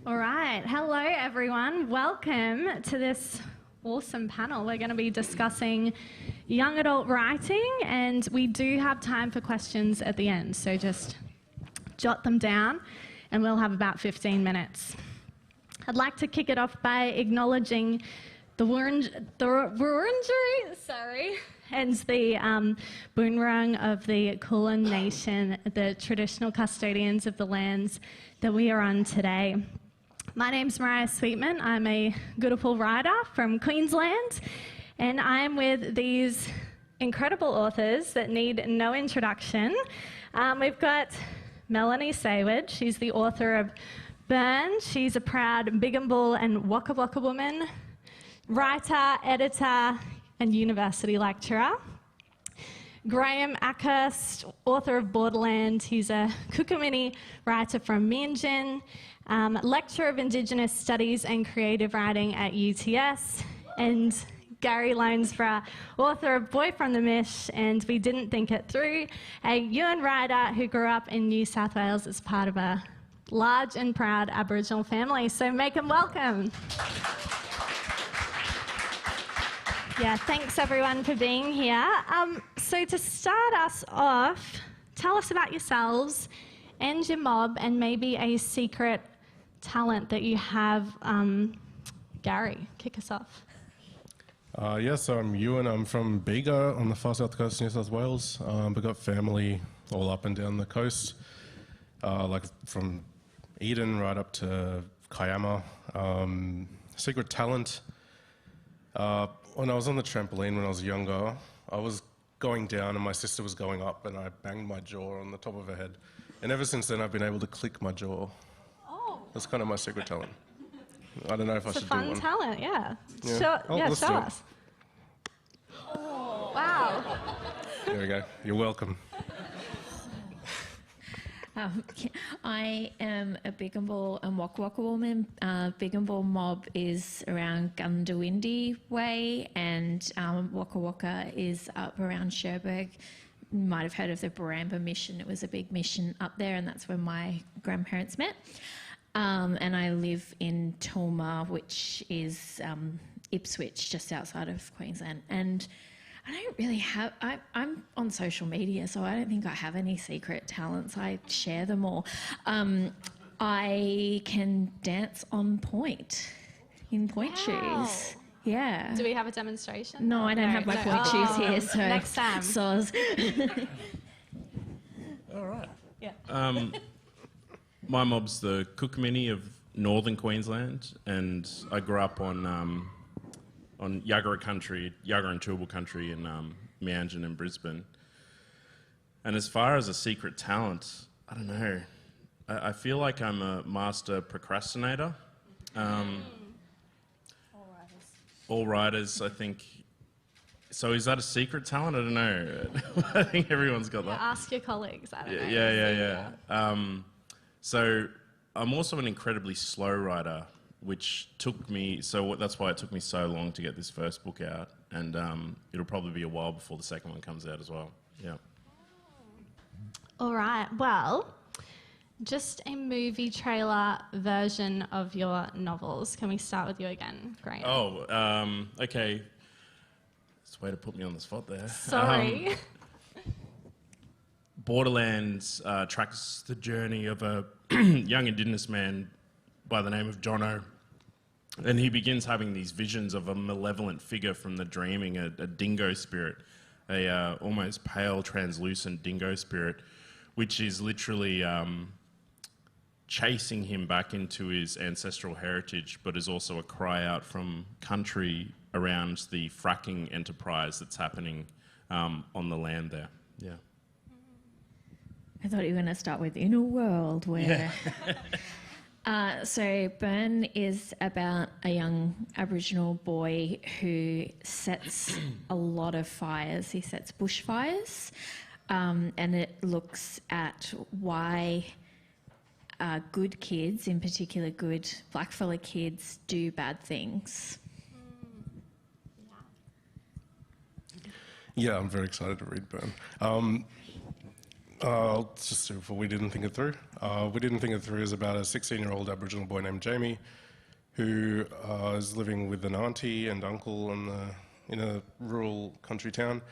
All right. Hello, everyone. Welcome to this awesome panel. We're going to be discussing young adult writing, and we do have time for questions at the end. So just jot them down, and we'll have about 15 minutes. I'd like to kick it off by acknowledging the Wurundjeri, and the Boonwurrung of the Kulin Nation, the traditional custodians of the lands that we are on today. My name's Mariah Sweetman. I'm a Goodapul writer from Queensland, and I'm with these incredible authors that need no introduction. We've got Melanie Sayward. She's the author of Burn. She's a proud Bigambul and Waka Waka woman, writer, editor, and university lecturer. Graham Ackhurst, author of Borderland. He's a Kukumini writer from Meanjin, lecturer of Indigenous Studies and Creative Writing at UTS, and Gary Lonesborough, author of Boy from the Mish and We Didn't Think It Through, a Yuin writer who grew up in New South Wales as part of a large and proud Aboriginal family. So make them welcome. Yeah, thanks everyone for being here. So to start us off, tell us about yourselves and your mob and maybe a secret talent that you have. Gary, kick us off. So I'm Ewan. I'm from Bega on the far south coast of New South Wales. We've got family all up and down the coast, like from Eden right up to Kiama. Secret talent. When I was on the trampoline when I was younger, I was going down and my sister was going up and I banged my jaw on the top of her head. And ever since then I've been able to click my jaw. Oh. That's kind of my secret talent. I don't know if I should do one. It's a fun talent, yeah. Show us. Oh, wow. There we go. You're welcome. I am a Bigambul and Waka Waka woman. Bigambul mob is around Gundawindi way, and Waka Waka is up around Cherbourg. You might have heard of the Baramba mission. It was a big mission up there, and that's where my grandparents met. And I live in Tulma, which is Ipswich, just outside of Queensland. And I don't really have, I'm on social media, so I don't think I have any secret talents. I share them all. I can dance on point, in point shoes. Yeah. Do we have a demonstration? No, I don't have my point shoes here, so. Next time. Soz. All right. Yeah. My mob's the Kukumini of northern Queensland, and I grew up on Yagara country, Yagara and Turrbal country in Meanjin and Brisbane. And as far as a secret talent, I don't know. I feel like I'm a master procrastinator. All writers, I think. So is that a secret talent? I don't know. I think everyone's got that. Ask your colleagues. I don't know. Yeah. So I'm also an incredibly slow writer, which took me, that's why it took me so long to get this first book out, and it'll probably be a while before the second one comes out as well. Yeah. All right, well, just a movie trailer version of your novels. Can we start with you again, Graham? Okay. It's a way to put me on the spot there. Sorry. Borderlands tracks the journey of a young Indigenous man by the name of Jono. And he begins having these visions of a malevolent figure from the dreaming, a dingo spirit, a almost pale, translucent dingo spirit, which is literally chasing him back into his ancestral heritage, but is also a cry out from country around the fracking enterprise that's happening on the land there. Yeah. I thought you were going to start with In a World Where... So Burn is about a young Aboriginal boy who sets a lot of fires. He sets bushfires, and it looks at why good kids, in particular good blackfella kids, do bad things. Yeah, I'm very excited to read Burn. Just before we didn't think it through. We didn't think it through is about a 16-year-old Aboriginal boy named Jamie, who is living with an auntie and uncle in a rural country town.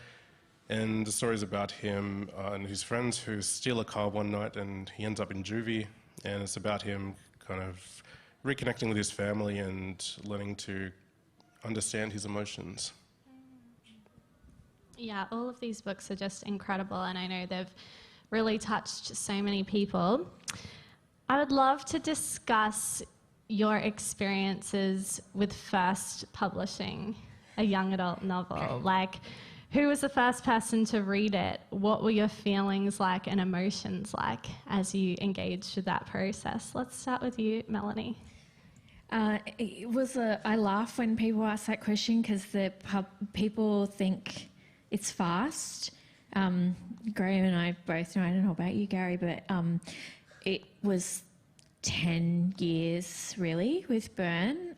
And the story is about him and his friends who steal a car one night, and he ends up in juvie. And it's about him kind of reconnecting with his family and learning to understand his emotions. Yeah, all of these books are just incredible, and I know they've really touched so many people. I would love to discuss your experiences with first publishing a young adult novel. Like, who was the first person to read it? What were your feelings like and emotions like as you engaged with that process? Let's start with you, Melanie. I laugh when people ask that question because people think it's fast. Graham and I both know, I don't know about you, Gary, but it was 10 years really with Burn,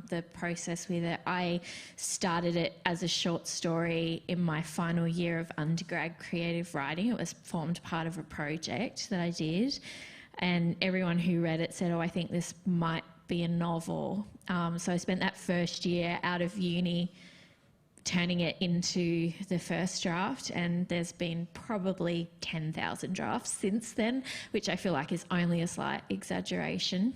the process with it. I started it as a short story in my final year of undergrad creative writing. It was formed part of a project that I did, and everyone who read it said, oh, I think this might be a novel. So I spent that first year out of uni turning it into the first draft, and there's been probably 10,000 drafts since then, which I feel like is only a slight exaggeration.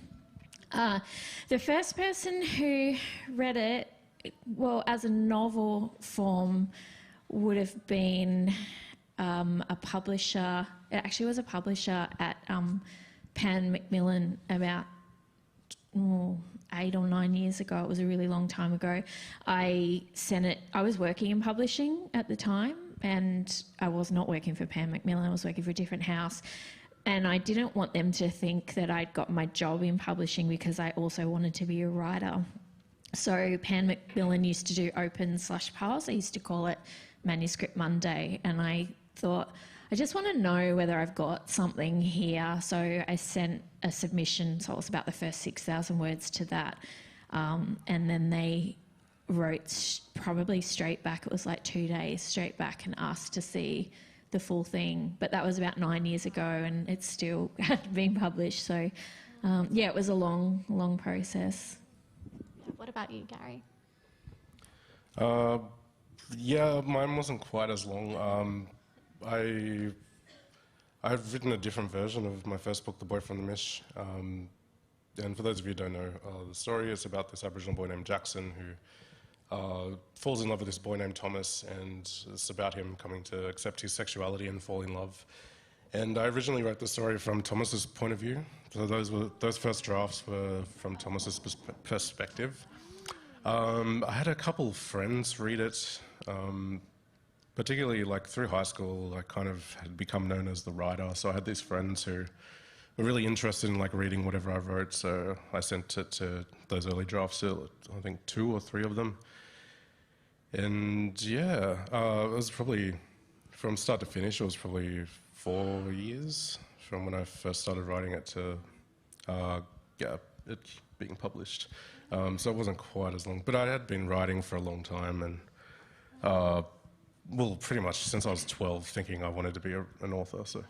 The first person who read it, well, as a novel form, would have been a publisher. It actually was a publisher at Pan Macmillan about 8 or 9 years ago. It was a really long time ago. I was working in publishing at the time, and I was not working for Pan Macmillan. I was working for a different house, and I didn't want them to think that I'd got my job in publishing because I also wanted to be a writer. So Pan Macmillan used to do open slush piles. I used to call it Manuscript Monday, and I thought, I just want to know whether I've got something here. So I sent a submission, so it was about the first 6,000 words to that. And then they wrote probably straight back, it was like 2 days, straight back and asked to see the full thing. But that was about 9 years ago, and it still hadn't been published. So yeah, it was a long process. What about you, Gary? Yeah, mine wasn't quite as long. I've written a different version of my first book, The Boy from the Mish. And for those of you who don't know the story, it's about this Aboriginal boy named Jackson who falls in love with this boy named Thomas, and it's about him coming to accept his sexuality and fall in love. And I originally wrote the story from Thomas's point of view. So those first drafts were from Thomas's perspective. I had a couple friends read it. Particularly like through high school, I kind of had become known as the writer. So I had these friends who were really interested in like reading whatever I wrote. So I sent it to those early drafts, I think 2 or 3 of them. And yeah, it was probably, from start to finish, it was probably 4 years from when I first started writing it to it being published. So it wasn't quite as long, but I had been writing for a long time, and well, pretty much since I was 12, thinking I wanted to be an author. So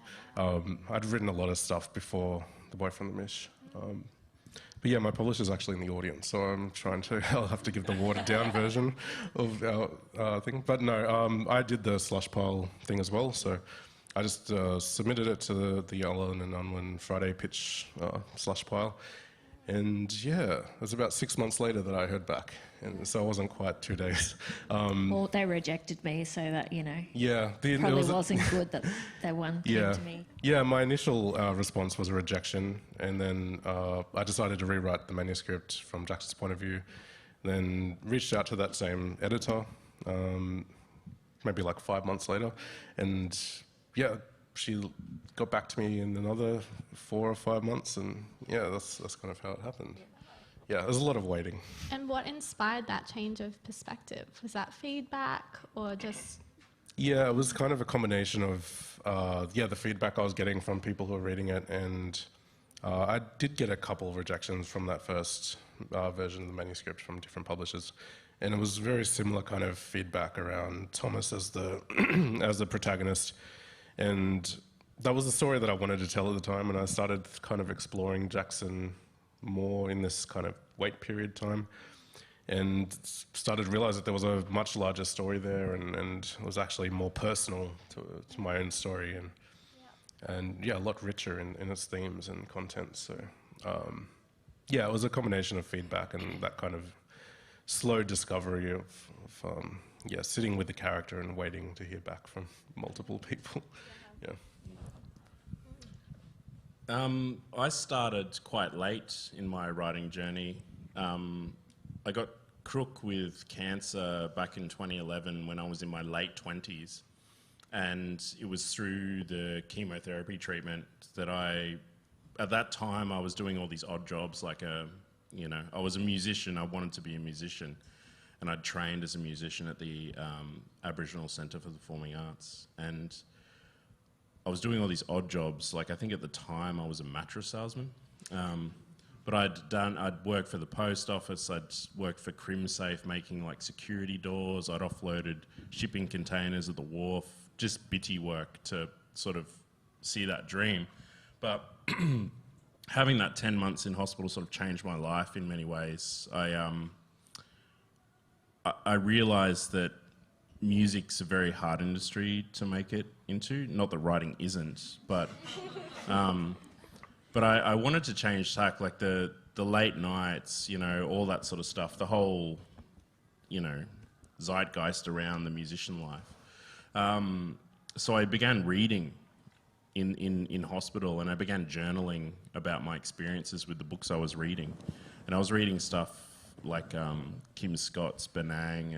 I'd written a lot of stuff before The Boy from the Mish. But yeah, my publisher's actually in the audience, so I'll have to give the watered down version of our thing. But no, I did the slush pile thing as well. So I just submitted it to the Ullen and Unwin Friday pitch slush pile. And yeah, it was about 6 months later that I heard back, and so it wasn't quite 2 days. Well, they rejected me, so that, you know, yeah, probably wasn't good that that one came to me. Yeah, my initial response was a rejection, and then I decided to rewrite the manuscript from Jackson's point of view, then reached out to that same editor, maybe like 5 months later, and yeah, she got back to me in another 4 or 5 months, and yeah, that's kind of how it happened. Yeah, there's a lot of waiting. And what inspired that change of perspective? Was that feedback or just... Yeah, it was kind of a combination of, the feedback I was getting from people who were reading it, and I did get a couple of rejections from that first version of the manuscript from different publishers. And it was very similar kind of feedback around Thomas as the as the protagonist. And that was the story that I wanted to tell at the time, and I started kind of exploring Jackson more in this kind of wait period time, and started to realize that there was a much larger story there, and it was actually more personal to my own story, and yeah, a lot richer in its themes and content. So yeah, it was a combination of feedback and that kind of slow discovery of yeah, sitting with the character and waiting to hear back from multiple people. Yeah. I started quite late in my writing journey. I got crook with cancer back in 2011 when I was in my late 20s. And it was through the chemotherapy treatment that at that time, I was doing all these odd jobs like I was a musician. I wanted to be a musician. And I'd trained as a musician at the Aboriginal Centre for the Performing Arts. And I was doing all these odd jobs. Like, I think at the time I was a mattress salesman. But I'd worked for the post office. I'd worked for CrimSafe making like security doors. I'd offloaded shipping containers at the wharf, just bitty work to sort of see that dream. But having that 10 months in hospital sort of changed my life in many ways. I realised that music's a very hard industry to make it into. Not that writing isn't, but I wanted to change tack, like the late nights, all that sort of stuff, the whole, zeitgeist around the musician life. So I began reading in hospital, and I began journaling about my experiences with the books I was reading. And I was reading stuff like Kim Scott's Benang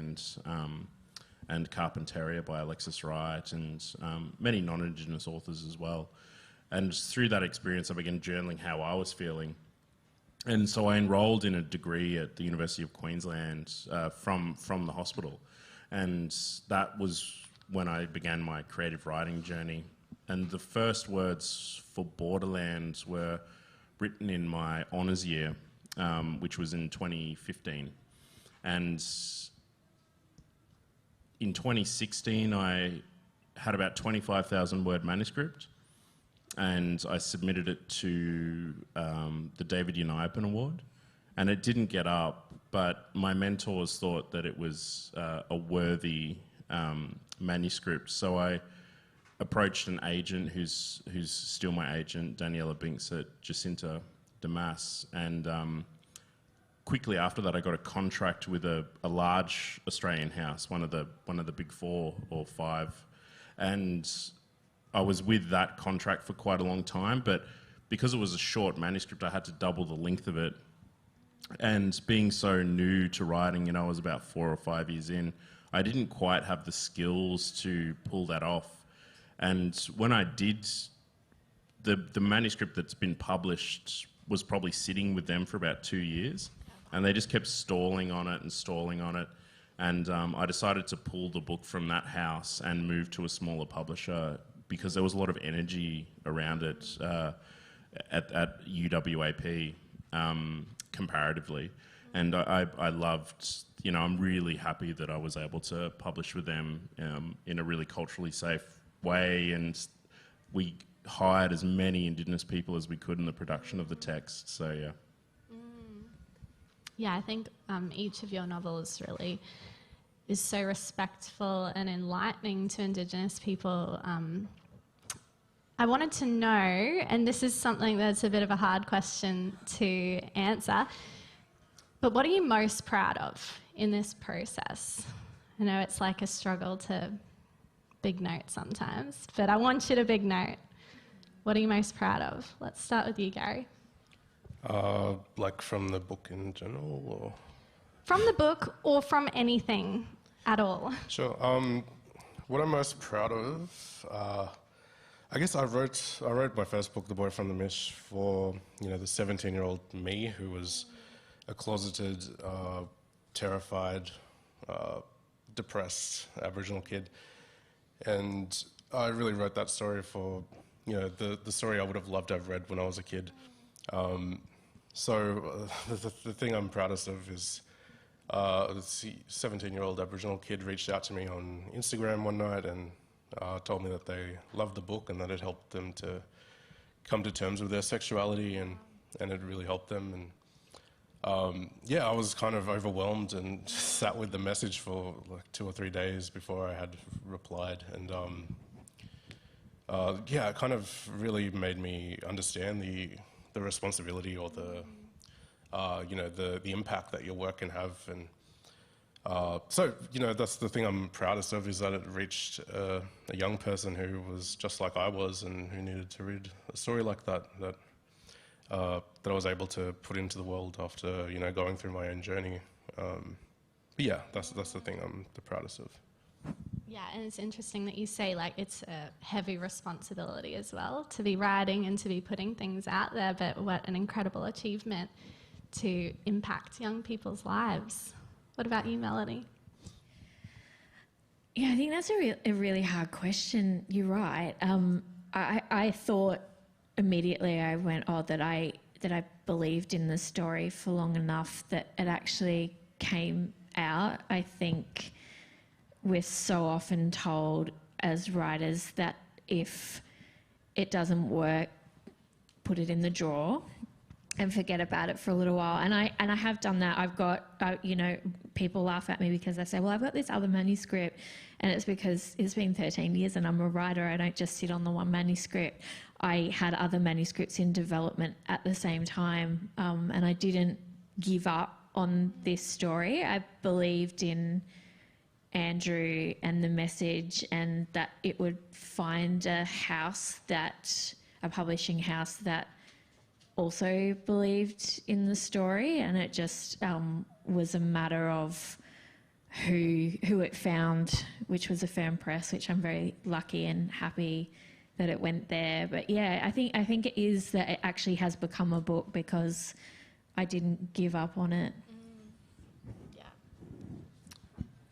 and Carpentaria by Alexis Wright, and many non-Indigenous authors as well. And through that experience, I began journaling how I was feeling. And so I enrolled in a degree at the University of Queensland from the hospital. And that was when I began my creative writing journey. And the first words for Borderlands were written in my honours year, which was in 2015. And in 2016, I had about 25,000 word manuscript, and I submitted it to the David Uniapan Award, and it didn't get up, but my mentors thought that it was a worthy manuscript. So I approached an agent who's still my agent, Daniela Binks at Jacinta Damas, and quickly after that I got a contract with a large Australian house, one of the big 4 or 5, and I was with that contract for quite a long time, but because it was a short manuscript, I had to double the length of it. And being so new to writing, I was about 4 or 5 years in, I didn't quite have the skills to pull that off. And when I did, the manuscript that's been published was probably sitting with them for about 2 years, and they just kept stalling on it. And I decided to pull the book from that house and move to a smaller publisher because there was a lot of energy around it at UWAP comparatively. And I loved, I'm really happy that I was able to publish with them in a really culturally safe way, and we hired as many Indigenous people as we could in the production of the text, so yeah. Yeah, I think each of your novels really is so respectful and enlightening to Indigenous people. I wanted to know, and this is something that's a bit of a hard question to answer, but what are you most proud of in this process? I know it's like a struggle to big note sometimes, but I want you to big note. What are you most proud of? Let's start with you, Gary. Like from the book in general, or? From the book or from anything at all. Sure. What I'm most proud of, I guess I wrote my first book, The Boy from the Mish, for the 17-year-old me who was a closeted, terrified, depressed Aboriginal kid, and I really wrote that story for the story I would have loved to have read when I was a kid. So the thing I'm proudest of is this 17-year-old Aboriginal kid reached out to me on Instagram one night and told me that they loved the book and that it helped them to come to terms with their sexuality, and it really helped them. And yeah, I was kind of overwhelmed and sat with the message for like 2 or 3 days before I had replied. And yeah, it kind of really made me understand the responsibility or the you know, the impact that your work can have. And so, you know, that's the thing I'm proudest of, is that it reached a young person who was just like I was and who needed to read a story like that I was able to put into the world after, you know, going through my own journey. But yeah, that's the thing I'm the proudest of. Yeah, and it's interesting that you say like it's a heavy responsibility as well to be writing and to be putting things out there, but what an incredible achievement to impact young people's lives. What about you, Melody? Yeah, I think that's a really hard question. You're right. I thought immediately, I went, oh, that I believed in the story for long enough that it actually came out. I think we're so often told as writers that if it doesn't work, put it in the drawer and forget about it for a little while. And I have done that. I've got, you know, people laugh at me because I say, well, I've got this other manuscript, and it's because it's been 13 years and I'm a writer. I don't just sit on the one manuscript. I had other manuscripts in development at the same time, and I didn't give up on this story. I believed in Andrew and the message, and that it would find a publishing house that also believed in the story, and it just was a matter of who it found, which was Affirm Press, which I'm very lucky and happy that it went there. But yeah, I think it is that it actually has become a book because I didn't give up on it. Yeah.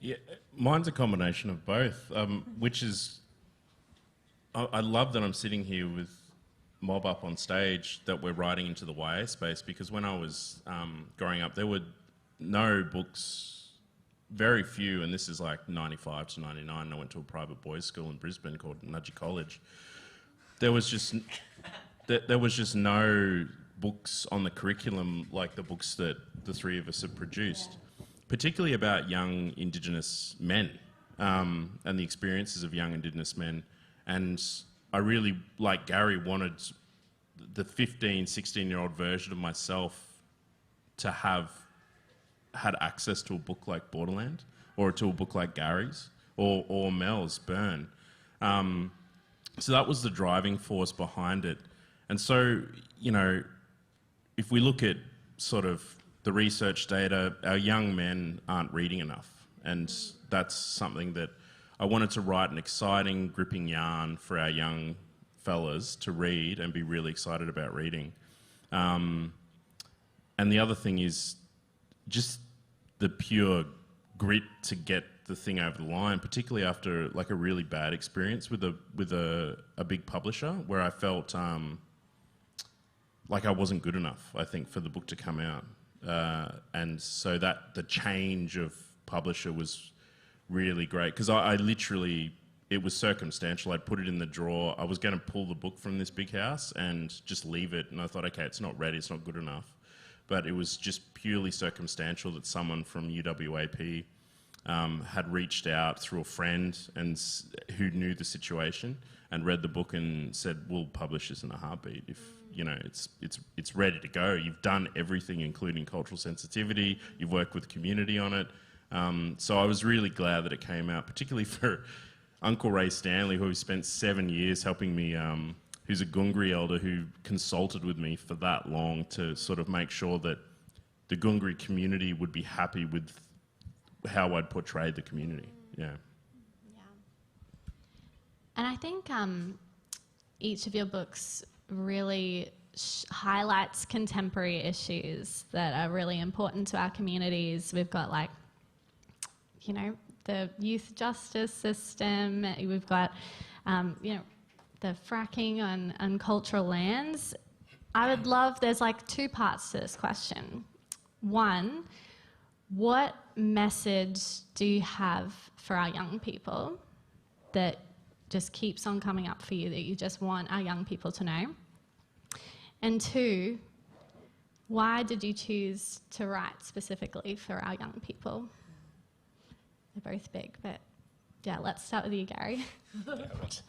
Yeah, mine's a combination of both, which is, I love that I'm sitting here with Mob up on stage, that we're writing into the YA space, because when I was growing up, there were no books, very few, and this is like 95 to 99. I went to a private boys' school in Brisbane called Nudgee College. There was just no books on the curriculum like the books that the three of us have produced, particularly about young Indigenous men and the experiences of young Indigenous men. And I really, like Gary, wanted the 15, 16-year-old version of myself to have had access to a book like Borderland, or to a book like Gary's, or Mel's Burn. So that was the driving force behind it. And so, you know, if we look at sort of the research data, our young men aren't reading enough. And that's something that I wanted to write, an exciting, gripping yarn for our young fellas to read and be really excited about reading. And the other thing is just the pure grit to get the thing over the line, particularly after like a really bad experience with a big publisher, where I felt like I wasn't good enough, I think, for the book to come out. And so that the change of publisher was really great, because I literally, it was circumstantial. I'd put it in the drawer. I was going to pull the book from this big house and just leave it. And I thought, okay, it's not ready. It's not good enough. But it was just purely circumstantial that someone from UWAP had reached out through a friend and who knew the situation and read the book and said, we'll publish this in a heartbeat. If, you know, it's ready to go. You've done everything, including cultural sensitivity. You've worked with community on it. So I was really glad that it came out, particularly for Uncle Ray Stanley, who spent 7 years helping me, who's a Gungri elder who consulted with me for that long to sort of make sure that the Gungri community would be happy with how I'd portrayed the community. Yeah. Yeah. And I think each of your books really highlights contemporary issues that are really important to our communities. We've got, like, you know, the youth justice system. We've got, you know, the fracking on cultural lands. I would love, there's like 2 parts to this question. One, what message do you have for our young people that just keeps on coming up for you that you just want our young people to know? And two, why did you choose to write specifically for our young people? They're both big, but yeah, let's start with you, Gary. That's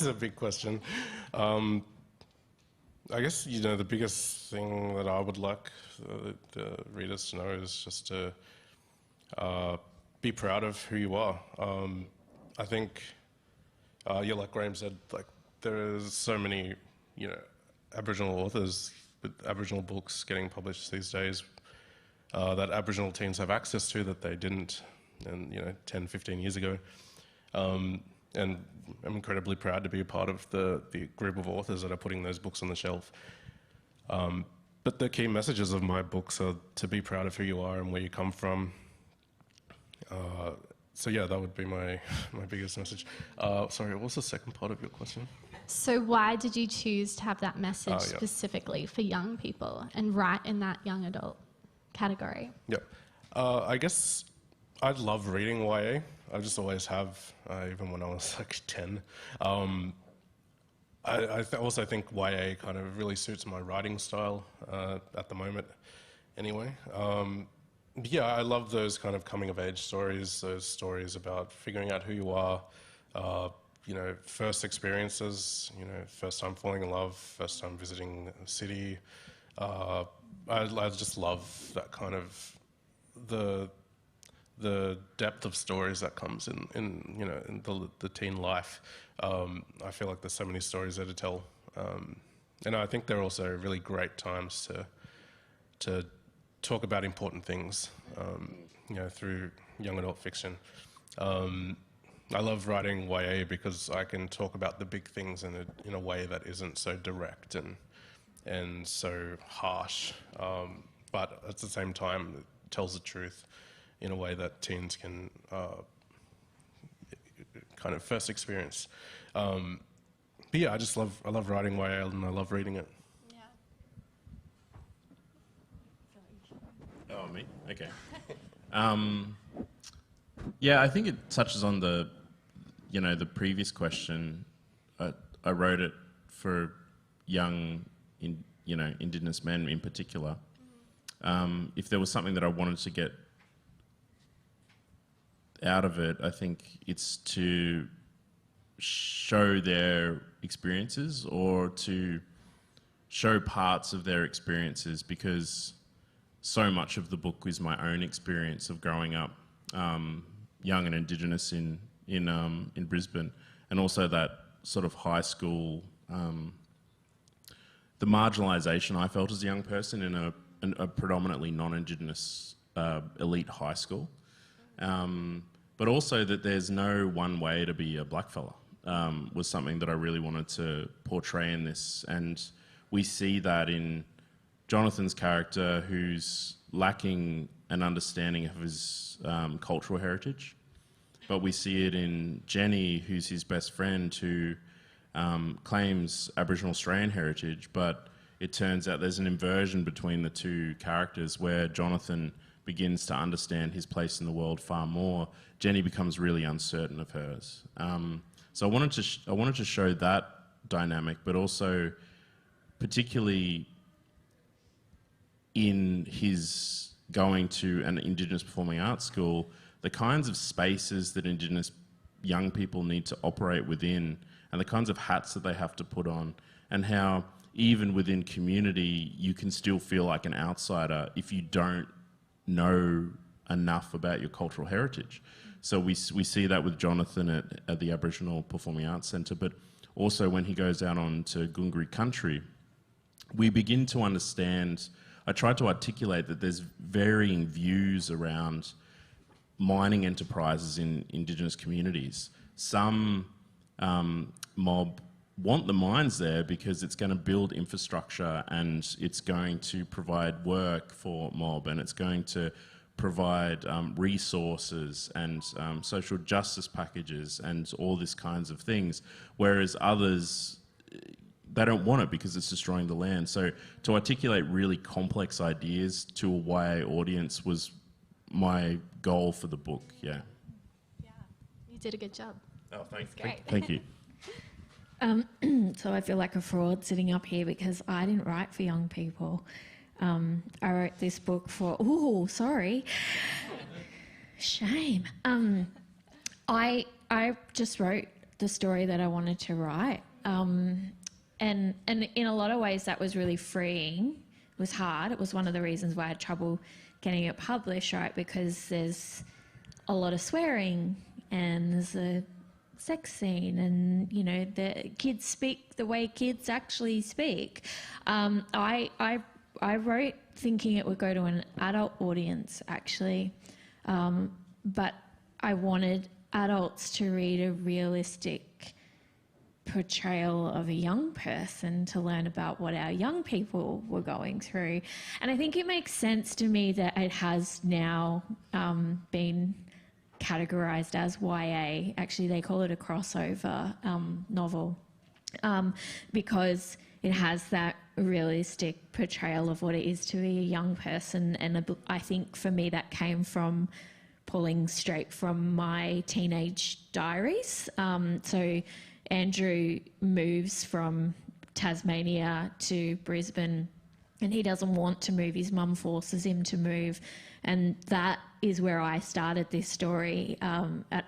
a big question. I guess, the biggest thing that I would like the readers to know is just to be proud of who you are. I think, like Graham said, like there's so many, Aboriginal authors with Aboriginal books getting published these days that Aboriginal teens have access to that they didn't, 10, 15 years ago. And I'm incredibly proud to be a part of the group of authors that are putting those books on the shelf. But the key messages of my books are to be proud of who you are and where you come from. So yeah, that would be my biggest message. Sorry, what was the second part of your question? So why did you choose to have that message Yeah. specifically for young people and write in that young adult category? Yeah, I guess I love reading YA. I just always have, even when I was like 10. I also think YA kind of really suits my writing style at the moment anyway. Yeah, I love those kind of coming of age stories, those stories about figuring out who you are, first experiences, first time falling in love, first time visiting a city. I just love that kind of the depth of stories that comes in the teen life. I feel like there's so many stories there to tell, and I think they're also really great times to talk about important things, through young adult fiction. I love writing YA because I can talk about the big things in a way that isn't so direct and so harsh, but at the same time it tells the truth in a way that teens can kind of first experience. But yeah, I love writing YA and I love reading it. Oh, me? Okay. Yeah, I think it touches on the previous question. I wrote it for young, Indigenous men in particular. If there was something that I wanted to get out of it, I think it's to show their experiences or to show parts of their experiences, because so much of the book is my own experience of growing up young and Indigenous in Brisbane, and also that sort of high school, the marginalisation I felt as a young person in a predominantly non-Indigenous elite high school. But also that there's no one way to be a blackfella was something that I really wanted to portray in this. And we see that in Jonathan's character, who's lacking an understanding of his cultural heritage. But we see it in Jenny, who's his best friend, who claims Aboriginal Australian heritage, but it turns out there's an inversion between the two characters where Jonathan begins to understand his place in the world far more. Jenny becomes really uncertain of hers. So I wanted to show that dynamic, but also particularly in his going to an Indigenous performing arts school, the kinds of spaces that Indigenous young people need to operate within and the kinds of hats that they have to put on, and how even within community you can still feel like an outsider if you don't know enough about your cultural heritage. So we see that with Jonathan at the Aboriginal Performing Arts Centre, but also when he goes out onto Goongarrie country, we begin to understand. I tried to articulate that there's varying views around mining enterprises in Indigenous communities. Some mob want the mines there because it's going to build infrastructure and it's going to provide work for mob, and it's going to provide resources and social justice packages and all these kinds of things, whereas others, they don't want it because it's destroying the land. So to articulate really complex ideas to a YA audience was my goal for the book. Yeah. You did a good job. Oh, great. thank you. So I feel like a fraud sitting up here because I didn't write for young people. I wrote this book for... Oh, sorry. Shame. I just wrote the story that I wanted to write. And in a lot of ways that was really freeing. It was hard. It was one of the reasons why I had trouble getting it published, right? Because there's a lot of swearing and there's a sex scene and, you know, the kids speak the way kids actually speak. I wrote thinking it would go to an adult audience, actually. But I wanted adults to read a realistic portrayal of a young person, to learn about what our young people were going through. And I think it makes sense to me that it has now been categorised as YA. Actually, they call it a crossover novel because it has that realistic portrayal of what it is to be a young person. And I think for me that came from pulling straight from my teenage diaries. So Andrew moves from Tasmania to Brisbane and he doesn't want to move. His mum forces him to move. And that is where I started this story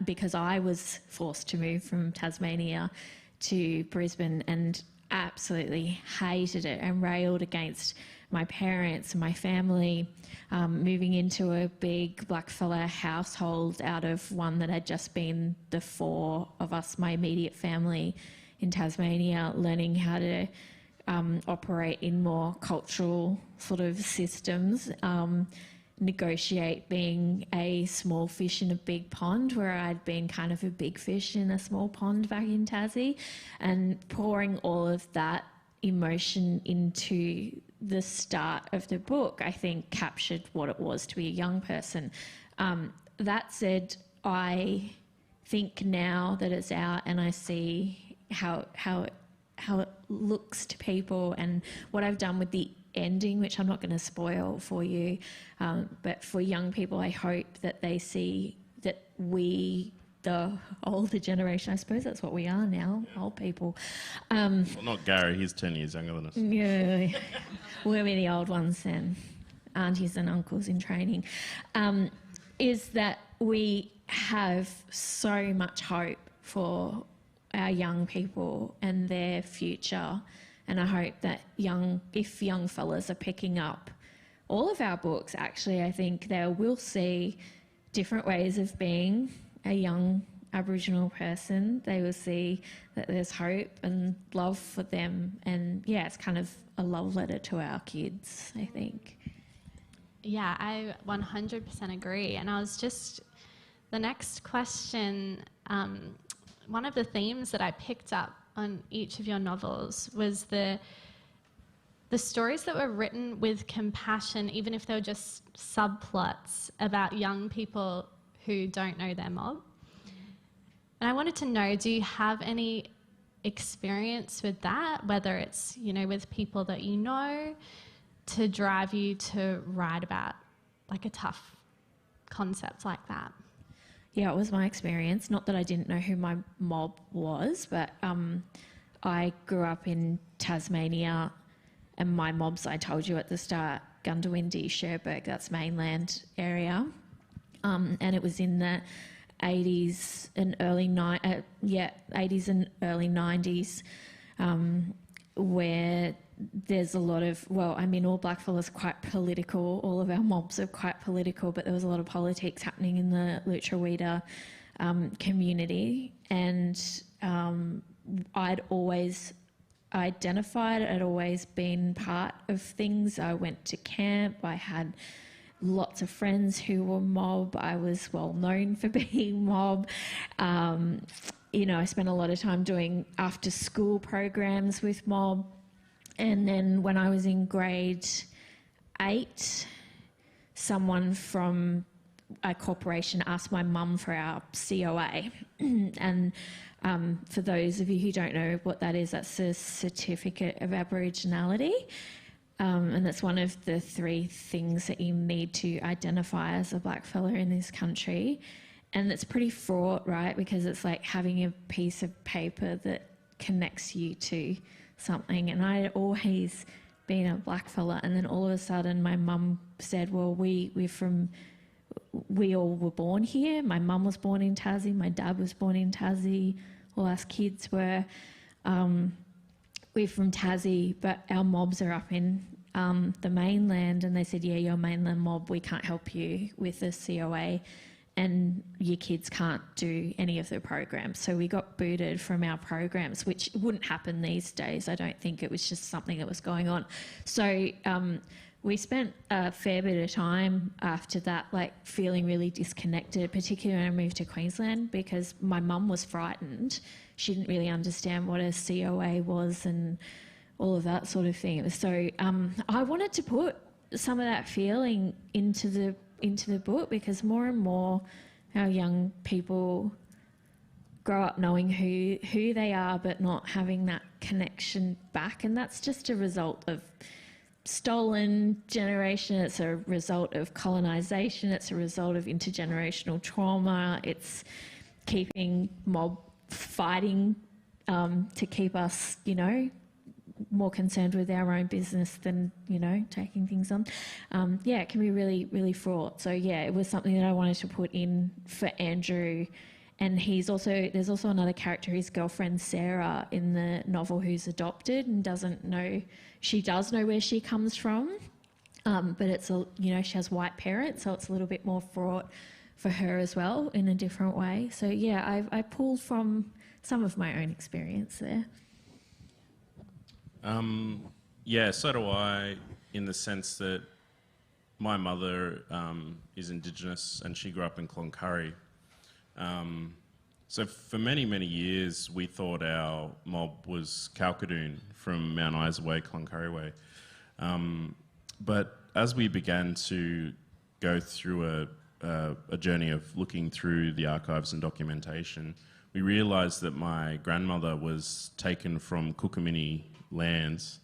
because I was forced to move from Tasmania to Brisbane and absolutely hated it and railed against my parents and my family, moving into a big blackfella household out of one that had just been the four of us, my immediate family in Tasmania, learning how to operate in more cultural sort of systems, negotiate being a small fish in a big pond, where I'd been kind of a big fish in a small pond back in Tassie, and pouring all of that emotion into the start of the book, I think captured what it was to be a young person. That said, I think now that it's out and I see how it looks to people and what I've done with the ending, which I'm not going to spoil for you, but for young people, I hope that they see that we, the older generation, I suppose that's what we are now, old people. Well, not Gary, he's 10 years younger than us. Yeah, we're the old ones then, aunties and uncles in training, is that we have so much hope for our young people and their future. And I hope that if young fellas are picking up all of our books, actually, I think they will see different ways of being a young Aboriginal person. They will see that there's hope and love for them. And yeah, it's kind of a love letter to our kids, I think. Yeah, I 100% agree. And the next question, one of the themes that I picked up on each of your novels was the stories that were written with compassion, even if they were just subplots about young people who don't know their mob. And I wanted to know, do you have any experience with that, whether it's, you know, with people that you know, to drive you to write about like a tough concept like that? Yeah, it was my experience. Not that I didn't know who my mob was, but I grew up in Tasmania and my mobs, I told you at the start, Gundawindi, Cherbourg, that's mainland area. And it was in the 80s and early 80s and early 90s, where there's a lot of, all blackfellas are quite political. All of our mobs are quite political, but there was a lot of politics happening in the Lutruwita community. And I'd always identified, I'd always been part of things. I went to camp, I had lots of friends who were mob. I was well known for being mob. I spent a lot of time doing after school programs with mob. And then when I was in grade 8, someone from a corporation asked my mum for our COA. And for those of you who don't know what that is, that's a certificate of Aboriginality. And that's one of the 3 things that you need to identify as a black fella in this country. And it's pretty fraught, right? Because it's like having a piece of paper that connects you to something. And I had always been a black fella, and then all of a sudden my mum said, well, we all were born here. My mum was born in Tassie, my dad was born in Tassie, all us kids were. We're from Tassie, but our mobs are up in the mainland, and they said, yeah, your mainland mob, we can't help you with the COA, and your kids can't do any of the programs. So we got booted from our programs, which wouldn't happen these days. I don't think. It was just something that was going on. So we spent a fair bit of time after that, like feeling really disconnected, particularly when I moved to Queensland, because my mum was frightened. She didn't really understand what a COA was and all of that sort of thing. So I wanted to put some of that feeling into the book, because more and more our young people grow up knowing who they are but not having that connection back, and that's just a result of stolen generation, it's a result of colonisation, it's a result of intergenerational trauma, it's keeping mob fighting to keep us, more concerned with our own business than, taking things on. It can be really, really fraught. So yeah, it was something that I wanted to put in for Andrew. And there's also another character, his girlfriend Sarah in the novel, who's adopted and she does know where she comes from. But it's she has white parents, so it's a little bit more fraught for her as well in a different way. So yeah, I pulled from some of my own experience there. So do I, in the sense that my mother is Indigenous and she grew up in Cloncurry. So for many, many years, we thought our mob was Kalkadoon from Mount Isa Way, Cloncurry Way. But as we began to go through a journey of looking through the archives and documentation, we realised that my grandmother was taken from Cookamini lands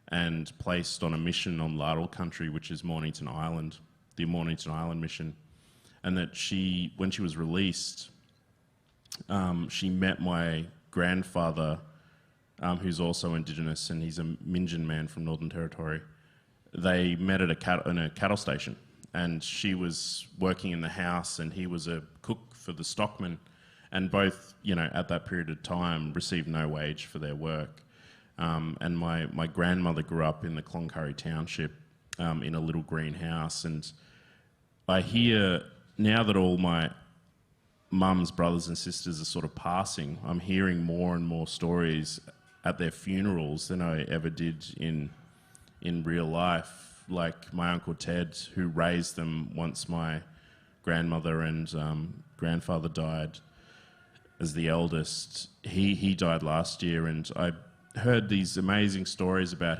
and placed on a mission on Lardell country, which is Mornington Island, the Mornington Island mission. And that when she was released, she met my grandfather, who's also Indigenous, and he's a Minjan man from Northern Territory. They met at in a cattle station, and she was working in the house and he was a cook for the stockman, and both, at that period of time received no wage for their work. And my grandmother grew up in the Cloncurry township in a little green house, and I hear, now that all my mum's brothers and sisters are sort of passing, I'm hearing more and more stories at their funerals than I ever did in real life. Like my Uncle Ted, who raised them once my grandmother and grandfather died as the eldest. He died last year, and I heard these amazing stories about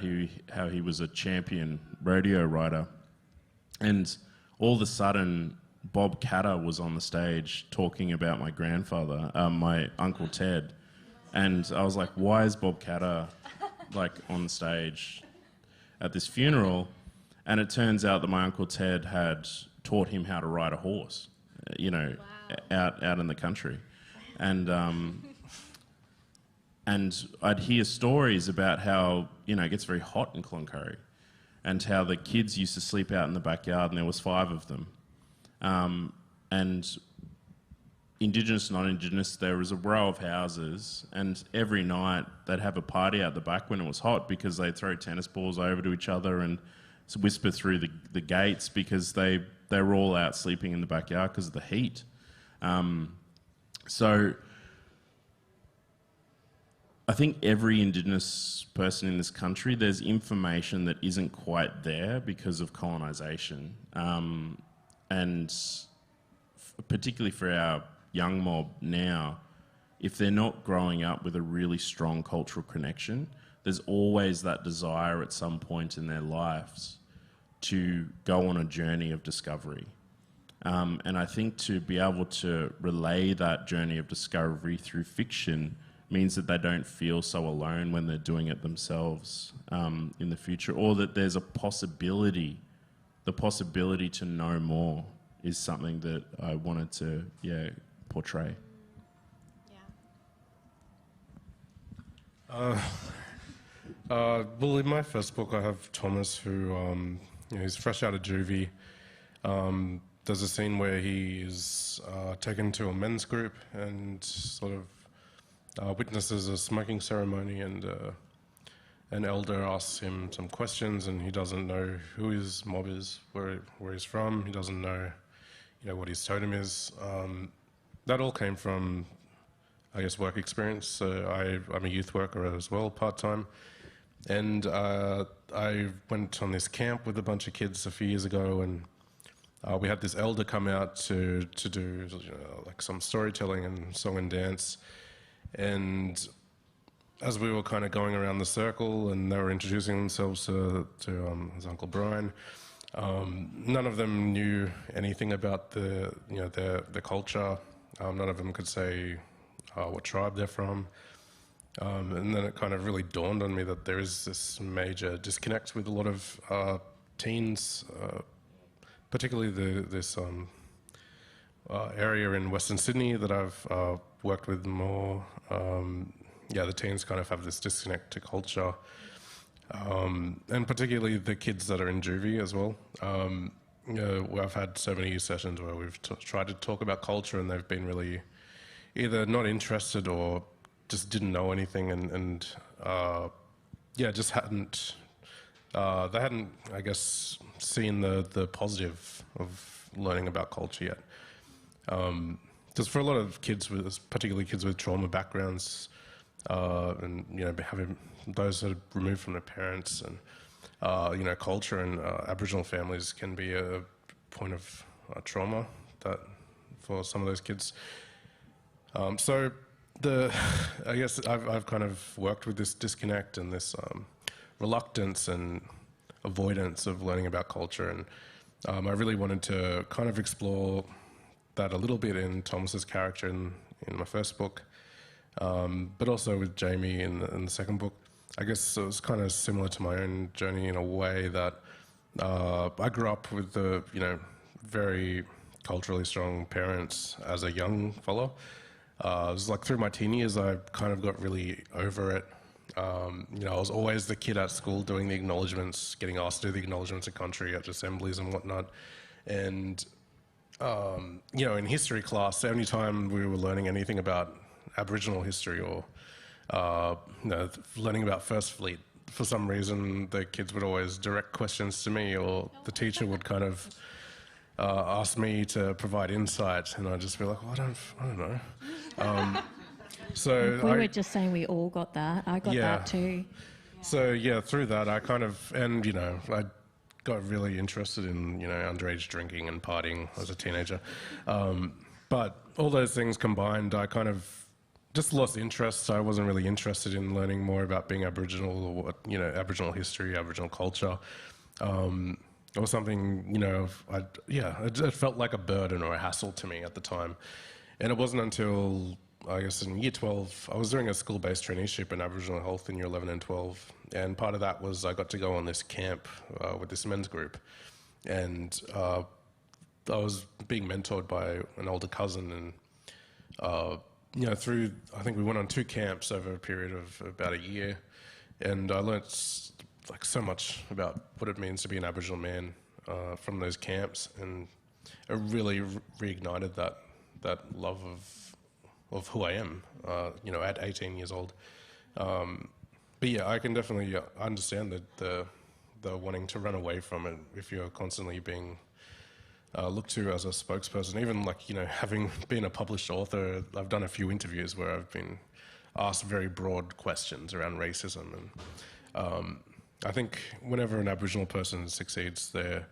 how he was a champion rodeo rider. And all of a sudden, Bob Catter was on the stage talking about my grandfather, my Uncle Ted. And I was like, why is Bob Catter on the stage at this funeral? And it turns out that my Uncle Ted had taught him how to ride a horse, out in the country. And I'd hear stories about how, it gets very hot in Cloncurry, and how the kids used to sleep out in the backyard, and there was 5 of them. And Indigenous, non-Indigenous, there was a row of houses, and every night they'd have a party out the back when it was hot, because they'd throw tennis balls over to each other and whisper through the gates, because they were all out sleeping in the backyard because of the heat. So I think every Indigenous person in this country, there's information that isn't quite there because of colonisation. And particularly for our young mob now, if they're not growing up with a really strong cultural connection, there's always that desire at some point in their lives to go on a journey of discovery. And I think to be able to relay that journey of discovery through fiction means that they don't feel so alone when they're doing it themselves in the future, or that there's a possibility, the possibility to know more is something that I wanted to, portray. Well, in my first book, I have Thomas, who he's fresh out of juvie. There's a scene where he is taken to a men's group and sort of witnesses a smoking ceremony, and an elder asks him some questions, and he doesn't know who his mob is, where he's from. He doesn't know, what his totem is. That all came from, I guess, work experience. So I'm a youth worker as well, part-time. And I went on this camp with a bunch of kids a few years ago, and we had this elder come out to do like some storytelling and song and dance. And as we were kind of going around the circle and they were introducing themselves to his Uncle Brian, none of them knew anything about their culture. None of them could say what tribe they're from. And then it kind of really dawned on me that there is this major disconnect with a lot of teens, particularly this area in Western Sydney that I've worked with more. The teens kind of have this disconnect to culture, and particularly the kids that are in juvie as well. I've had so many sessions where we've tried to talk about culture, and they've been really either not interested or just didn't know anything, and just hadn't. They hadn't, I guess, seen the positive of learning about culture yet. Because for a lot of kids, particularly kids with trauma backgrounds, and having those that are removed from their parents, and culture and Aboriginal families can be a point of trauma that for some of those kids. I guess I've kind of worked with this disconnect and this reluctance and avoidance of learning about culture, and I really wanted to kind of explore that a little bit in Thomas's character in my first book, but also with Jamie in the second book. I guess it was kind of similar to my own journey in a way that I grew up with very culturally strong parents as a young fellow. It was like through my teen years, I kind of got really over it. I was always the kid at school doing the acknowledgements, getting asked to do the acknowledgements of country at assemblies and whatnot. And, in history class, the only time we were learning anything about Aboriginal history or, learning about First Fleet, for some reason, the kids would always direct questions to me, or the teacher would kind of ask me to provide insight, and I'd just be like, well, I don't know. We were just saying we all got that. I got that too. So through that, I kind of, I got really interested in, underage drinking and partying as a teenager. But all those things combined, I kind of just lost interest. I wasn't really interested in learning more about being Aboriginal or, Aboriginal history, Aboriginal culture. Or something, it felt like a burden or a hassle to me at the time. And it wasn't until, I guess, in year 12, I was doing a school-based traineeship in Aboriginal health in year 11 and 12. And part of that was I got to go on this camp with this men's group. And I was being mentored by an older cousin. And, I think we went on 2 camps over a period of about a year. And I learnt so much about what it means to be an Aboriginal man from those camps, and it really reignited that love of who I am, at 18 years old. But I can definitely understand the wanting to run away from it if you're constantly being looked to as a spokesperson. Even having been a published author, I've done a few interviews where I've been asked very broad questions around racism, and I think whenever an Aboriginal person succeeds, they're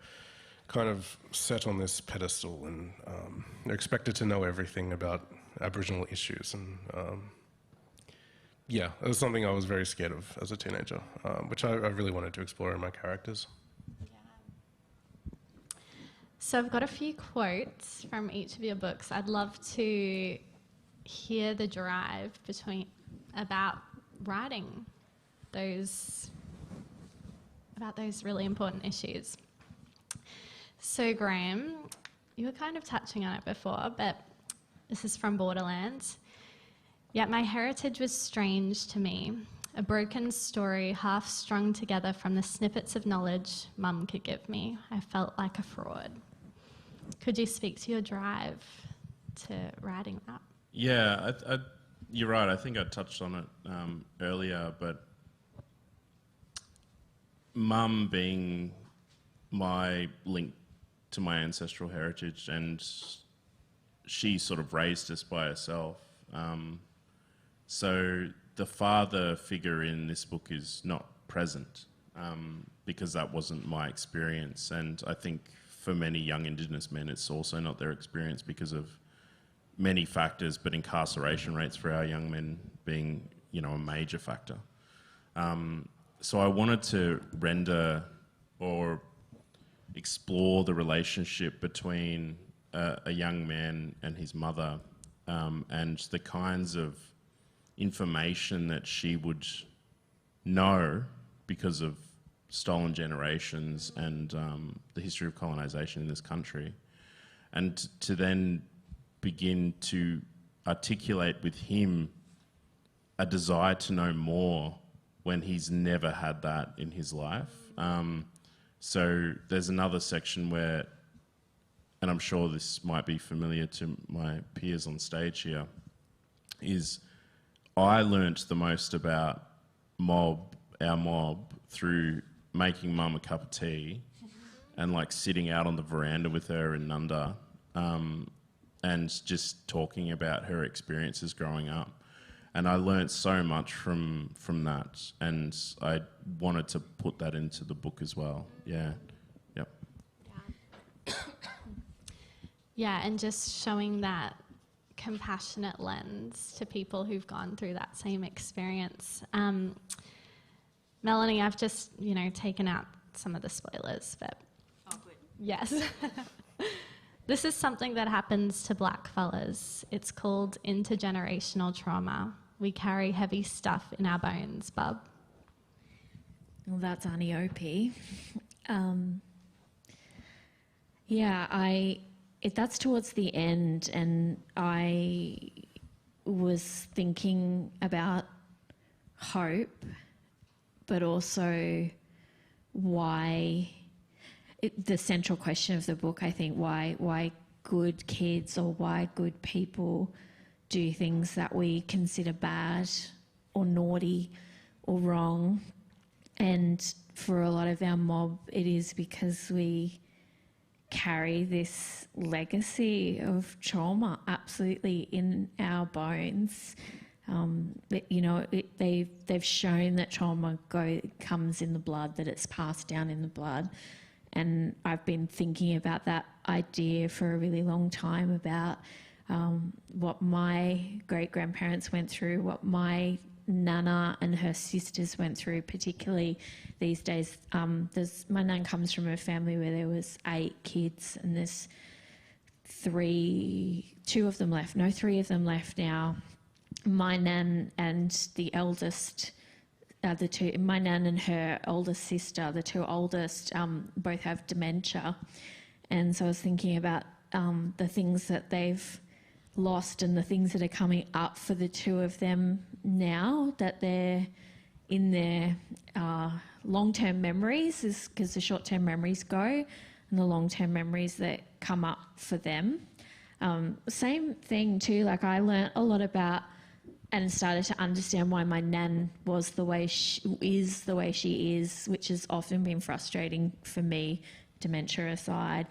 kind of set on this pedestal, and they're expected to know everything about Aboriginal issues. And it was something I was very scared of as a teenager, which I really wanted to explore in my characters. So I've got a few quotes from each of your books. I'd love to hear the drive about writing about those really important issues. So Graham, you were kind of touching on it before, but this is from Borderlands. Yet my heritage was strange to me, a broken story half strung together from the snippets of knowledge Mum could give me. I felt like a fraud. Could you speak to your drive to writing that? Yeah, you're right. I think I touched on it earlier, but Mum being my link to my ancestral heritage, and she sort of raised us by herself. So the father figure in this book is not present because that wasn't my experience. And I think for many young Indigenous men, it's also not their experience because of many factors, but incarceration rates for our young men being, a major factor. So I wanted to render or explore the relationship between a young man and his mother, and the kinds of information that she would know because of stolen generations and the history of colonisation in this country, and to then begin to articulate with him a desire to know more when he's never had that in his life. So there's another section where, and I'm sure this might be familiar to my peers on stage here, is I learnt the most about our mob, through making Mum a cup of tea and like sitting out on the veranda with her in Nunda, and just talking about her experiences growing up. And I learnt so much from that, and I wanted to put that into the book as well. Yeah, yep. Yeah, and just showing that compassionate lens to people who've gone through that same experience. Melanie, I've just, taken out some of the spoilers, but... Oh, good. Yes. This is something that happens to black fellas. It's called intergenerational trauma. We carry heavy stuff in our bones, bub. Well, that's Auntie Opie. That's towards the end, and I was thinking about hope, but also why the central question of the book, I think, why good kids or why good people do things that we consider bad or naughty or wrong. And for a lot of our mob, it is because we carry this legacy of trauma absolutely in our bones. They've shown that trauma comes in the blood, that it's passed down in the blood. And I've been thinking about that idea for a really long time, about what my great-grandparents went through, what my Nana and her sisters went through, particularly these days. My Nan comes from a family where there was 8 kids, and there's 3 of them left now. My Nan and the eldest, my Nan and her oldest sister, the 2 oldest, both have dementia. And so I was thinking about the things that they've lost and the things that are coming up for the 2 of them now, that they're in their long-term memories, because the short-term memories go, and the long-term memories that come up for them. Same thing too, like I learnt a lot about and started to understand why my Nan was the way she is, which has often been frustrating for me, dementia aside,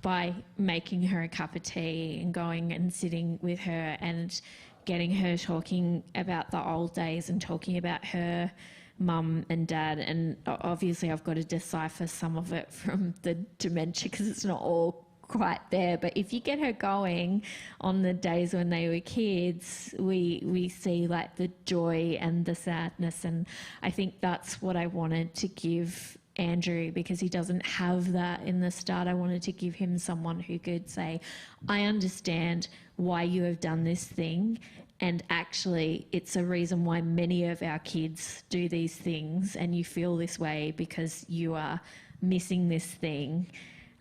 by making her a cup of tea and going and sitting with her and getting her talking about the old days and talking about her mum and dad. And obviously I've got to decipher some of it from the dementia because it's not all quite there, but if you get her going on the days when they were kids, we see like the joy and the sadness, and I think that's what I wanted to give Andrew, because he doesn't have that in the start. I wanted to give him someone who could say, I understand why you have done this thing, And actually, it's a reason why many of our kids do these things, and you feel this way because you are missing this thing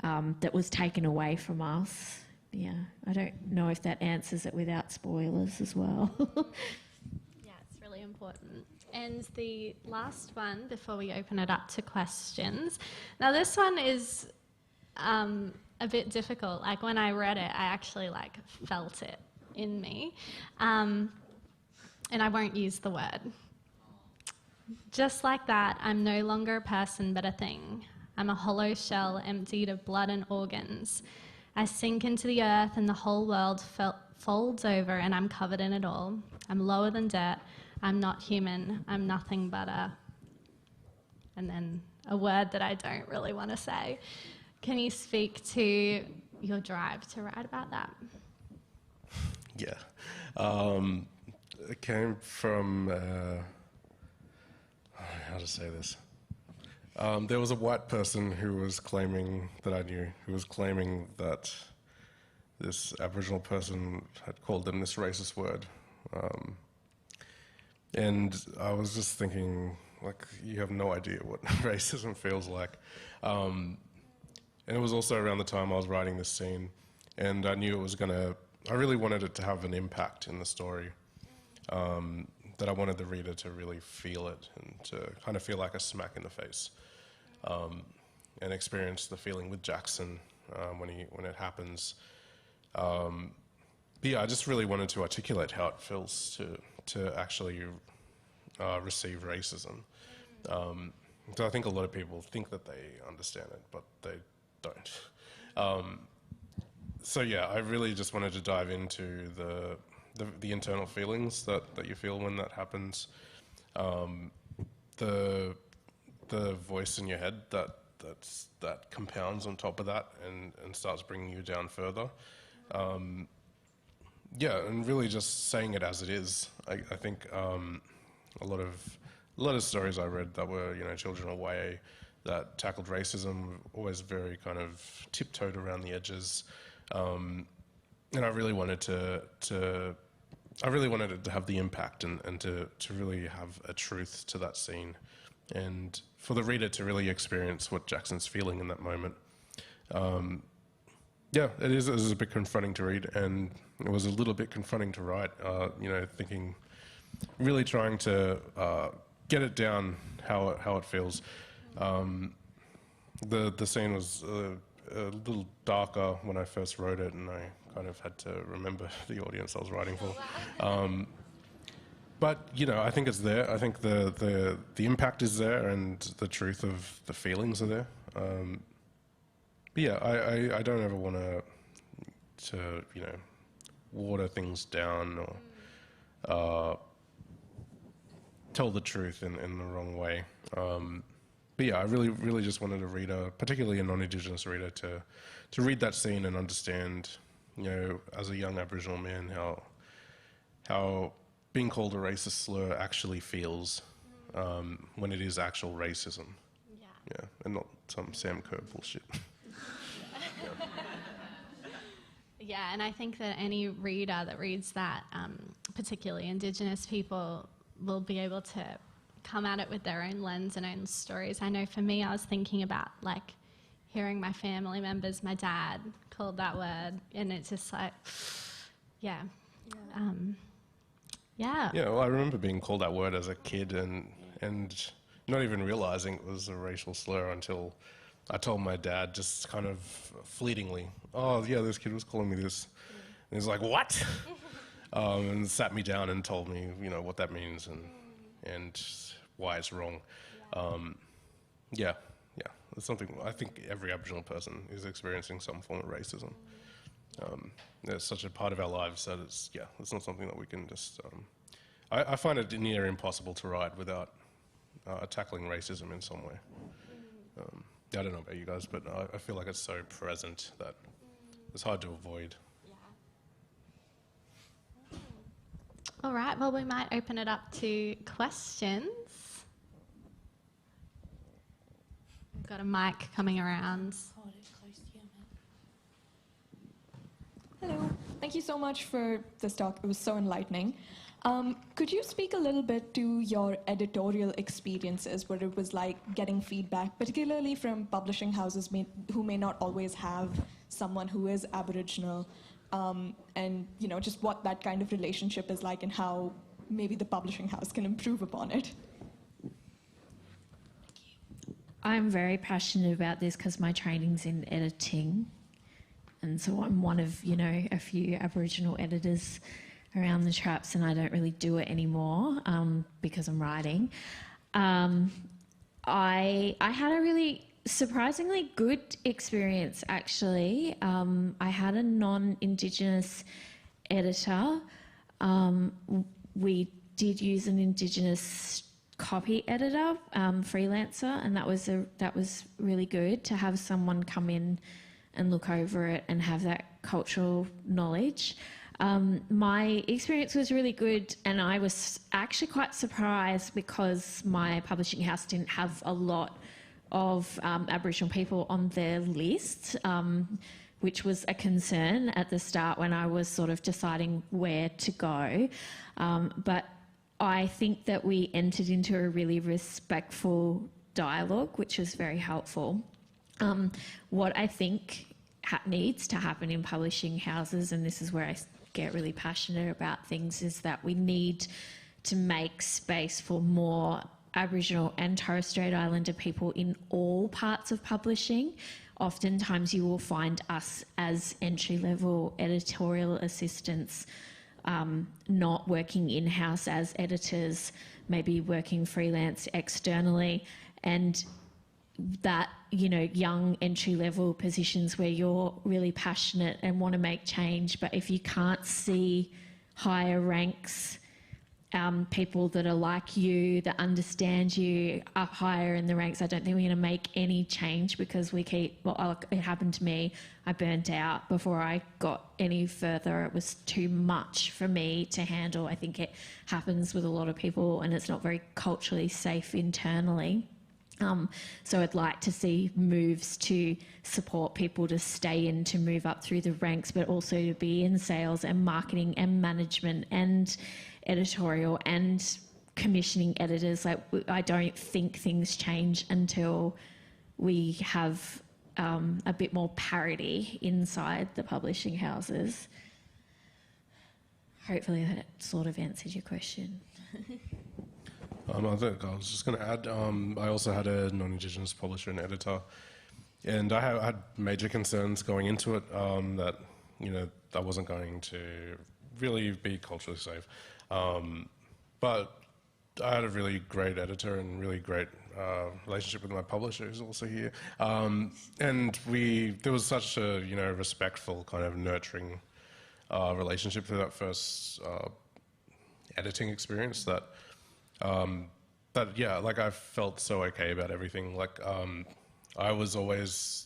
that was taken away from us. Yeah, I don't know if that answers it without spoilers as well. Yeah, it's really important. And the last one before we open it up to questions. Now, this one is a bit difficult. Like when I read it, I actually felt it in me. And I won't use the word. Just like that, I'm no longer a person but a thing. I'm a hollow shell emptied of blood and organs. I sink into the earth and the whole world folds over and I'm covered in it all. I'm lower than dirt. I'm not human. I'm nothing but a... And then a word that I don't really want to say. Can you speak to your drive to write about that? Yeah. It came from... how to say this? There was a white person who was claiming, that I knew, who was claiming that this Aboriginal person had called them this racist word. And I was just thinking, you have no idea what racism feels like. And it was also around the time I was writing this scene, and I knew it was I really wanted it to have an impact in the story. That I wanted the reader to really feel it and to kind of feel like a smack in the face. And experience the feeling with Jackson when it happens. But yeah, I just really wanted to articulate how it feels to actually receive racism. So I think a lot of people think that they understand it, but they don't. So yeah, I really just wanted to dive into the internal feelings that you feel when that happens. The voice in your head that compounds on top of that and starts bringing you down further. Yeah, and really just saying it as it is. I think a lot of stories I read that were children away that tackled racism were always very kind of tiptoed around the edges, and I really wanted it to have the impact and to really have a truth to that scene, and for the reader to really experience what Jackson's feeling in that moment. Yeah, it is a bit confronting to read, and it was a little bit confronting to write, thinking, really trying to get it down how it feels. The scene was a little darker when I first wrote it, and I kind of had to remember the audience I was writing for. But I think it's there. I think the impact is there, and the truth of the feelings are there. But yeah, I don't ever want to water things down or tell the truth in the wrong way. But yeah, I really just wanted a reader, particularly a non-Indigenous reader, to read that scene and understand, as a young Aboriginal man, how being called a racist slur actually feels when it is actual racism. Yeah, and not some Sam Kerr bullshit. Yeah, and I think that any reader that reads that, particularly Indigenous people, will be able to come at it with their own lens and own stories. I know for me, I was thinking about hearing my family members, my dad called that word, and it's just yeah. Yeah. Yeah, well, I remember being called that word as a kid and not even realizing it was a racial slur until I told my dad just kind of fleetingly, oh yeah, this kid was calling me this. And he's like, what? And sat me down and told me, what that means and why it's wrong. Yeah, it's something I think every Aboriginal person is experiencing some form of racism. It's such a part of our lives that it's not something that we can just... I find it near impossible to write without tackling racism in some way. I don't know about you guys, but I feel like it's so present that it's hard to avoid. All right, well, we might open it up to questions. We've got a mic coming around. Hello. Thank you so much for this talk. It was so enlightening. Could you speak a little bit to your editorial experiences, what it was like getting feedback, particularly from publishing houses who may not always have someone who is Aboriginal, and just what that kind of relationship is like and how maybe the publishing house can improve upon it? I'm very passionate about this because my training's in editing, and so I'm one of a few Aboriginal editors around the traps, and I don't really do it anymore because I'm writing. I had a really surprisingly good experience, actually. I had a non-Indigenous editor. We did use an Indigenous copy editor, freelancer, and that was really good to have someone come in and look over it and have that cultural knowledge. My experience was really good, and I was actually quite surprised because my publishing house didn't have a lot of Aboriginal people on their list, which was a concern at the start when I was sort of deciding where to go. But I think that we entered into a really respectful dialogue, which was very helpful. What I think needs to happen in publishing houses, and this is where I get really passionate about things, is that we need to make space for more Aboriginal and Torres Strait Islander people in all parts of publishing. Oftentimes you will find us as entry-level editorial assistants not working in-house as editors, maybe working freelance externally, and that, young entry-level positions where you're really passionate and want to make change, but if you can't see higher ranks, people that are like you, that understand you, up higher in the ranks, I don't think we're going to make any change, because it happened to me. I burnt out before I got any further. It was too much for me to handle. I think it happens with a lot of people, and it's not very culturally safe internally. So I'd like to see moves to support people to stay in, to move up through the ranks, but also to be in sales and marketing and management and editorial and commissioning editors. I don't think things change until we have a bit more parity inside the publishing houses. Hopefully that sort of answered your question. I think I was just going to add, I also had a non-Indigenous publisher and editor, and I had major concerns going into it that, I wasn't going to really be culturally safe. But I had a really great editor and really great relationship with my publisher, who's also here. And there was such a, respectful kind of nurturing relationship through that first editing experience that I felt so okay about everything. I was always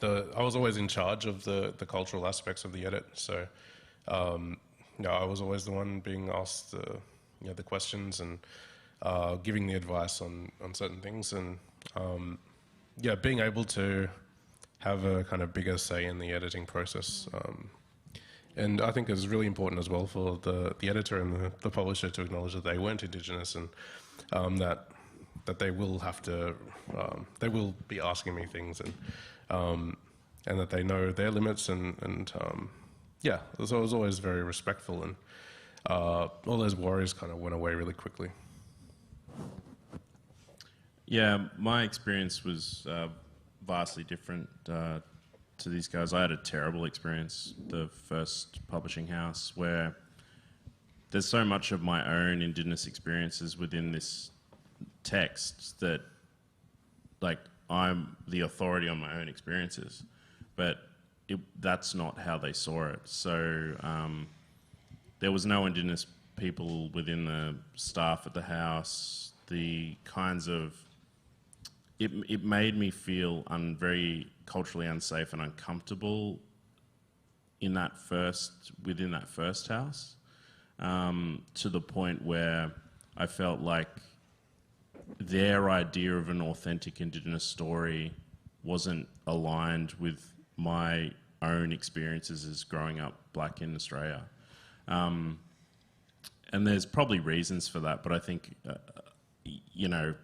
in charge of the cultural aspects of the edit. So, I was always the one being asked the questions and giving the advice on certain things, and being able to have a kind of bigger say in the editing process. And I think it's really important as well for the editor and the publisher to acknowledge that they weren't Indigenous, and that they will have to, they will be asking me things, and that they know their limits, and so I was always very respectful, and all those worries kind of went away really quickly. Yeah, my experience was vastly different to these guys. I had a terrible experience, the first publishing house, where there's so much of my own Indigenous experiences within this text that, I'm the authority on my own experiences, but that's not how they saw it. So there was no Indigenous people within the staff at the house. The kinds of it made me feel very culturally unsafe and uncomfortable within that first house, to the point where I felt like their idea of an authentic Indigenous story wasn't aligned with my own experiences as growing up black in Australia. And there's probably reasons for that, but I think, you know,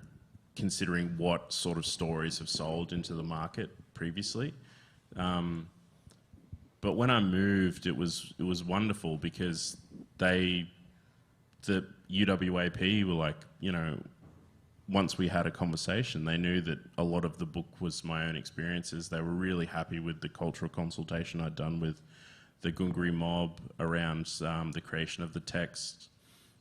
considering what sort of stories have sold into the market previously. But when I moved, it was wonderful because the UWAP were like, you know, once we had a conversation, they knew that a lot of the book was my own experiences. They were really happy with the cultural consultation I'd done with the Gungri mob around the creation of the text.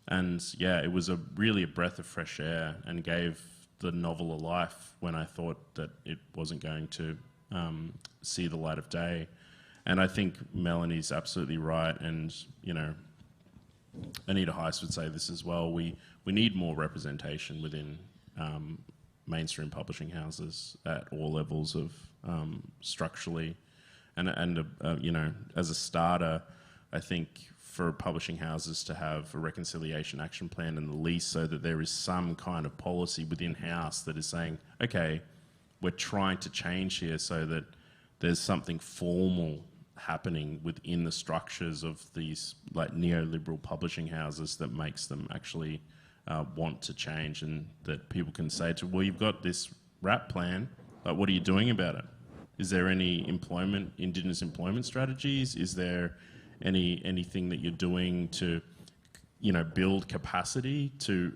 And yeah, it was really a breath of fresh air and gave the novel a life when I thought that it wasn't going to see the light of day. And I think Melanie's absolutely right. And, you know, Anita Heiss would say this as well. We need more representation within mainstream publishing houses at all levels of structurally. And you know, as a starter, I think for publishing houses to have a reconciliation action plan and the least, so that there is some kind of policy within house that is saying, okay, we're trying to change here so that there's something formal happening within the structures of these like neoliberal publishing houses that makes them actually want to change, and that people can say to, well, you've got this RAP plan, like what are you doing about it? Is there any Indigenous employment strategies? Is there anything that you're doing to, you know, build capacity to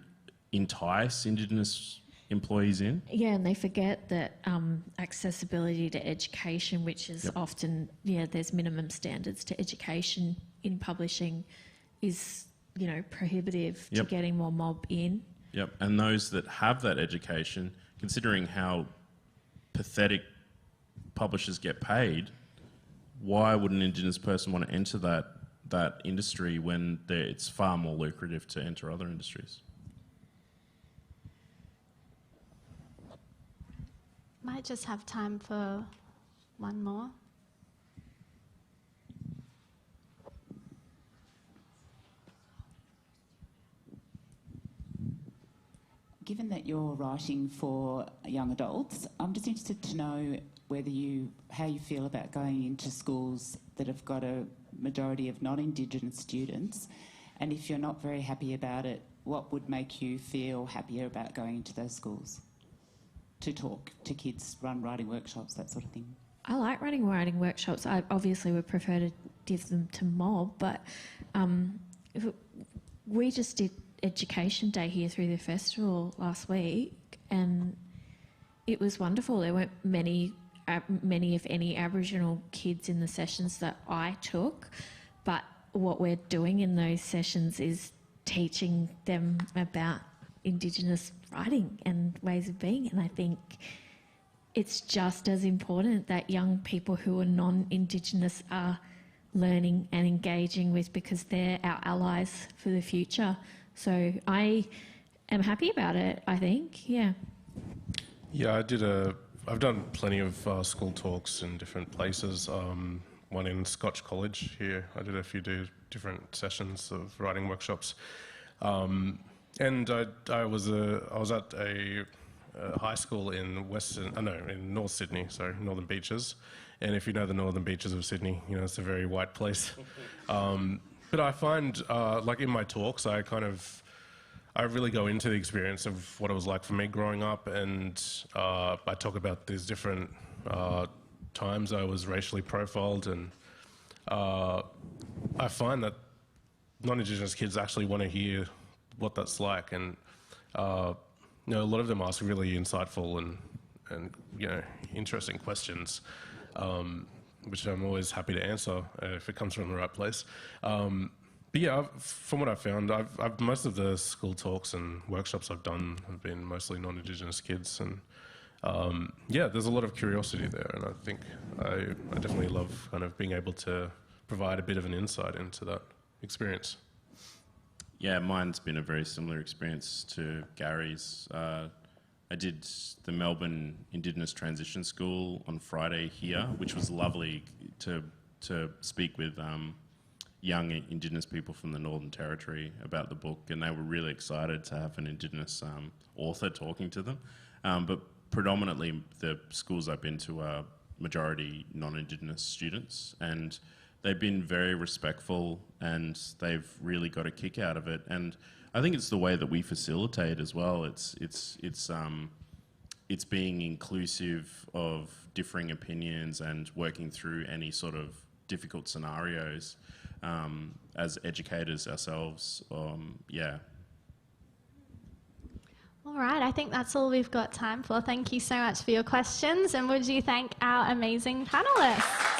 entice Indigenous employees in? Yeah, and they forget that accessibility to education, which is often, there's minimum standards to education in publishing, is, you know, prohibitive to getting more mob in. Yep, and those that have that education, considering how pathetic publishers get paid, why would an Indigenous person want to enter that industry when it's far more lucrative to enter other industries? Might just have time for one more. Given that you're writing for young adults, I'm just interested to know how you feel about going into schools that have got a majority of non-Indigenous students, and if you're not very happy about it, what would make you feel happier about going into those schools to talk to kids, run writing workshops, that sort of thing? I like running writing workshops. I obviously would prefer to give them to mob, but we just did Education Day here through the festival last week, and it was wonderful. There weren't many, if any, Aboriginal kids in the sessions that I took, but what we're doing in those sessions is teaching them about Indigenous writing and ways of being, and I think it's just as important that young people who are non-Indigenous are learning and engaging with, because they're our allies for the future. So I am happy about it, I think, yeah. Yeah, I've done plenty of school talks in different places. One in Scotch College here. I did a few different sessions of writing workshops. And I was at a high school in North Sydney, Northern Beaches. And if you know the Northern Beaches of Sydney, you know, it's a very white place. But I find, like in my talks, I really go into the experience of what it was like for me growing up, and I talk about these different times I was racially profiled, and I find that non-Indigenous kids actually want to hear what that's like, and you know, a lot of them ask really insightful and you know, interesting questions, which I'm always happy to answer if it comes from the right place. But yeah, from what I've found, most of the school talks and workshops I've done have been mostly non-Indigenous kids, and yeah, there's a lot of curiosity there, and I think I definitely love kind of being able to provide a bit of an insight into that experience. Yeah, mine's been a very similar experience to Gary's. I did the Melbourne Indigenous Transition School on Friday here, which was lovely to speak with young Indigenous people from the Northern Territory about the book, and they were really excited to have an Indigenous author talking to them. But predominantly the schools I've been to are majority non-Indigenous students, and they've been very respectful and they've really got a kick out of it. And I think it's the way that we facilitate as well. It's being inclusive of differing opinions and working through any sort of difficult scenarios as educators ourselves. Yeah. All right, I think that's all we've got time for. Thank you so much for your questions, and would you thank our amazing panelists?